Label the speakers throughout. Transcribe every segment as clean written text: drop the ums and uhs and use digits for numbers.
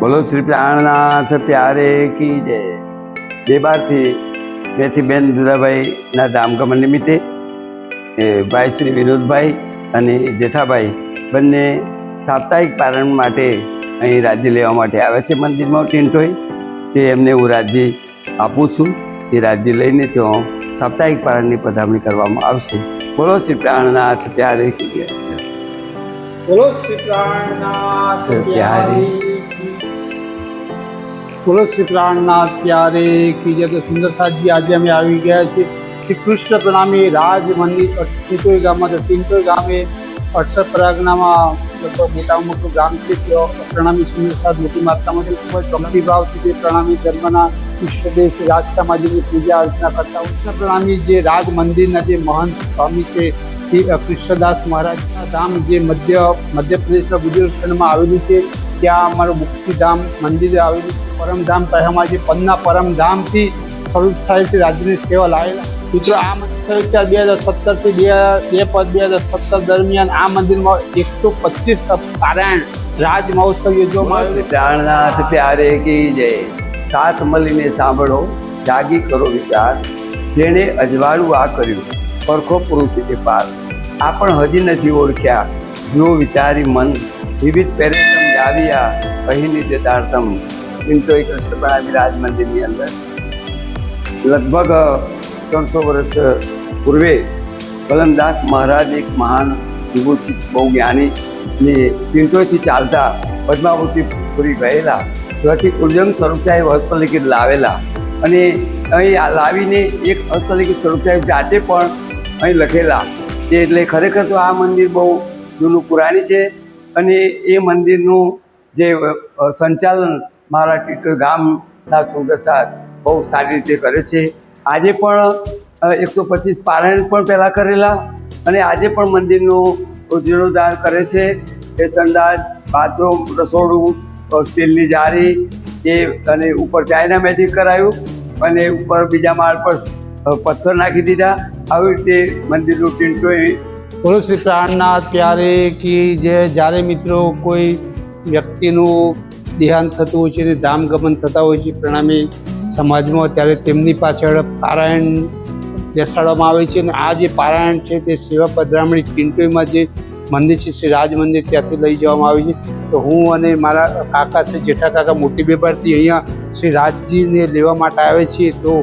Speaker 1: બોલો શ્રી પ્રાણનાથ પ્યારે કી જય। બે બારથી બેથી બેન દુલાભાઈના ધામગમન નિમિત્તે ભાઈ શ્રી વિનોદભાઈ અને જેઠાભાઈ બંને સાપ્તાહિક પારણ માટે અહીં રાજ્ય લેવા માટે આવે છે મંદિરમાં ટીન્ટોઈ। તે એમને હું રાજ્ય આપું છું। એ રાજ્ય લઈને ત્યાં સાપ્તાહિક પારણની પધરામણી કરવામાં આવશે। બોલો શ્રી પ્રાણનાથ પ્યારે કી જય।
Speaker 2: બોલો શ્રી પ્રાણનાથ
Speaker 1: પ્યારે
Speaker 2: બોલો શ્રી પ્રાણનાથ પ્યારે કી જય। તો સુંદર સાહેબજી આજે અમે આવી ગયા છીએ શ્રી કૃષ્ણ પ્રણામી રાજ મંદિર ટીન્ટોઈ ગામમાં। તો ટીન્ટોઈ ગામે અડસર પરાગનામાં મોટામાં મોટું ગામ છે। ત્યાં પ્રણામી સુંદર સાહેબ મોટી માત્રામાં ખૂબ જ ભક્તિભાવથી જે પ્રણામી ધર્મના ઈષ્ટદેવ રાજ સમાજની પૂજા અર્ચના કરતા હોય। પ્રણામી જે રાજ મંદિરના જે મહંત સ્વામી છે એ કૃષ્ણદાસ મહારાજના ધામ જે મધ્યપ્રદેશના બુદેલખંડમાં આવેલું છે। ત્યાં અમારું મુક્તિધામ મંદિર આવેલું છે। પરમધામ કહેવામાં જે પન્ના પરમધામથી સ્વરૂપ સાહેબથી રાજ્યની સેવા લાવેલા મિત્રો। આ મંદિર 2017થી 2017 દરમિયાન આ મંદિરમાં 125 પારાયણ રાજ મહોત્સવ યોજવામાં આવેલો।
Speaker 1: પ્રાણનાથ પ્યારે કી જય। સાથ મળીને સાંભળો, જાગી કરો વિચાર, જેણે અજવાળું આ કર્યું પરખો પુરુષ એ પાર। આ પણ હજી નથી ઓળખ્યા, જુઓ વિચારી મન, વિવિધ પેરેતમ જાવ્યા અહીં દેતાર્તમ। ટીન્ટોઈ કૃષ્ણ પ્રણામી રાજ મંદિરની અંદર લગભગ 300 વર્ષ પૂર્વે કલમદાસ મહારાજ એક મહાન વિભૂષિત બહુ જ્ઞાની ને ટીન્ટોઈથી ચાલતા પદ્માવતીપુરી ગયેલા, ત્યાંથી ઉર્જન સ્વરૂપ સાહેબ હસ્તલિખિત લાવેલા અને અહીં લાવીને એક હસ્તલિખિત સ્વરૂપ સાહેબ જાતે પણ અહીં લખેલા છે। એટલે ખરેખર તો આ મંદિર બહુ જૂનું પુરાણી છે અને એ મંદિરનું જે સંચાલન મારા ટીન્ટોઈ ગામના સુંદર સાહેબ બહુ સારી રીતે કરે છે। આજે પણ 125 પારાયણ પણ પહેલાં કરેલા અને આજે પણ મંદિરનું જીર્ણોદ્ધાર કરે છે। એ સંડાસ, બાથરૂમ, રસોડું, સ્ટીલની જારી એ અને ઉપર ચાઇના મેજિક કરાયું અને ઉપર બીજા માળ પર પથ્થર નાખી દીધા। આવી રીતે મંદિરનું ટીન્ટોઈ।
Speaker 2: બોલો શ્રી પ્રાણનાથ પ્યારે કી જય। જ્યારે મિત્રો કોઈ વ્યક્તિનું દેહાંત થતું હોય છે અને ધામગમન થતા હોય છે પ્રણામી સમાજમાં, ત્યારે તેમની પાછળ પારાયણ બેસાડવામાં આવે છે અને આ જે પારાયણ છે તે સેવા પધરામણી ટીન્ટોઈમાં જે મંદિર છે શ્રી રાજ મંદિર ત્યાંથી લઈ જવામાં આવે છે। તો હું અને મારા કાકા છે જેઠા કાકા મોટી બેબારથી અહીંયા શ્રી રાજજીને લેવા માટે આવે છીએ। તો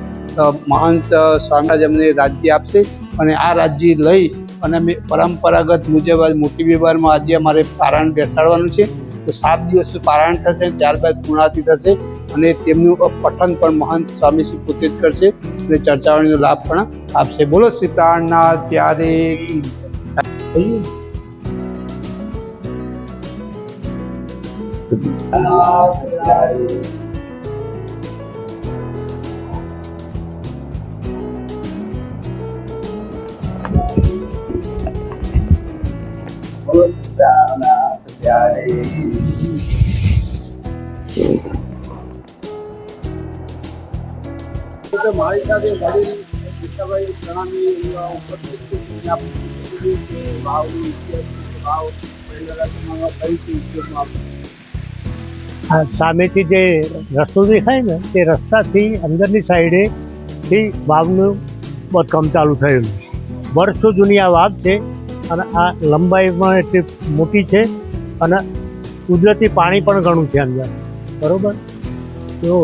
Speaker 2: મહંત સ્વામી અમને રાજ્ય આપશે અને આ રાજ્ય લઈ અને અમે પરંપરાગત મુજબ મોટી બેબારમાં આજે અમારે પારાયણ બેસાડવાનું છે। તો 7 દિવસ પારાયણ થશે, ત્યારબાદ પૂર્ણાહુતિ થશે અને તેમનું પઠન પણ મહંત સ્વામીશ્રી પોતે જ કરશે અને ચર્ચાવણીનો લાભ પણ આપશે। બોલો શ્રી પ્રાણનાથ પ્યારે મારી સાથે વડીલ જીતાભાઈ પ્રણામી ઉપસ્થિત છે।
Speaker 3: સામેથી જે રસ્તો દેખાય ને તે રસ્તાથી અંદરની સાઈડેથી વાવનું બાંધકામ ચાલુ થયેલું। વર્ષો જૂની આ વાવ છે અને આ લંબાઈમાં એટલી મોટી છે અને કુદરતી પાણી પણ ઘણું છે અંદર, બરાબર। તો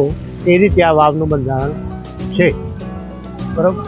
Speaker 3: એ રીતે આ વાવનું બંધારણ છે, બરાબર।